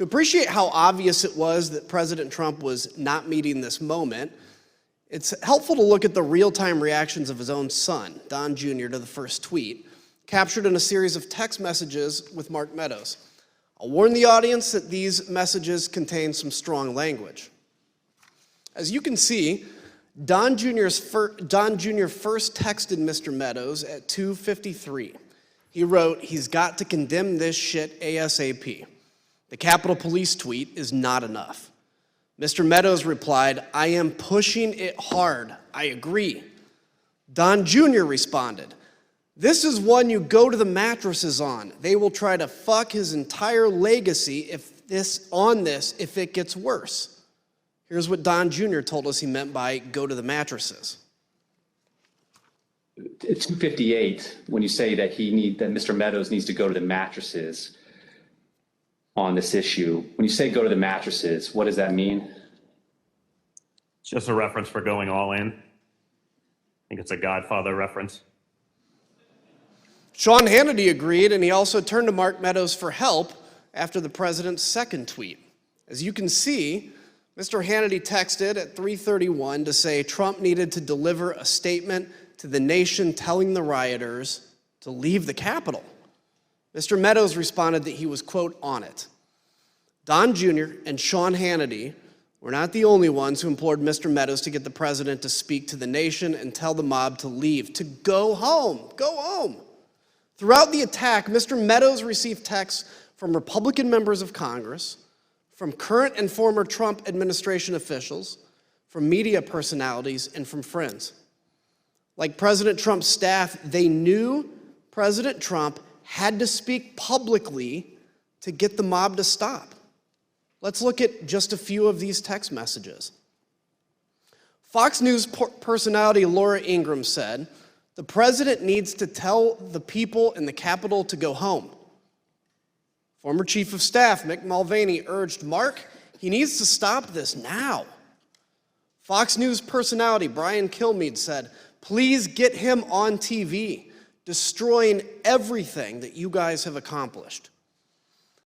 To appreciate how obvious it was that President Trump was not meeting this moment, it's helpful to look at the real-time reactions of his own son, Don Jr., to the first tweet, captured in a series of text messages with Mark Meadows. I'll warn the audience that these messages contain some strong language. As you can see, Don Jr. first texted Mr. Meadows at 2:53. He wrote, "He's got to condemn this shit ASAP. The Capitol Police tweet is not enough." Mr. Meadows replied, "I am pushing it hard. I agree." Don Jr. responded, "This is one you go to the mattresses on. They will try to fuck his entire legacy if it gets worse." Here's what Don Jr. told us he meant by go to the mattresses. At 2:58, when you say that Mr. Meadows needs to go to the mattresses on this issue, when you say go to the mattresses, what does that mean? It's just a reference for going all in. I think it's a Godfather reference. Sean Hannity agreed, and he also turned to Mark Meadows for help after the president's second tweet. As you can see, Mr. Hannity texted at 3:31 to say Trump needed to deliver a statement to the nation telling the rioters to leave the Capitol. Mr. Meadows responded that he was, quote, on it. Don Jr. and Sean Hannity were not the only ones who implored Mr. Meadows to get the president to speak to the nation and tell the mob to leave, to go home, go home. Throughout the attack, Mr. Meadows received texts from Republican members of Congress, from current and former Trump administration officials, from media personalities, and from friends. Like President Trump's staff, they knew President Trump had to speak publicly to get the mob to stop. Let's look at just a few of these text messages. Fox News personality Laura Ingraham said, "The president needs to tell the people in the Capitol to go home." Former Chief of Staff Mick Mulvaney urged Mark, he needs to stop this now. Fox News personality Brian Kilmeade said, "Please get him on TV, destroying everything that you guys have accomplished."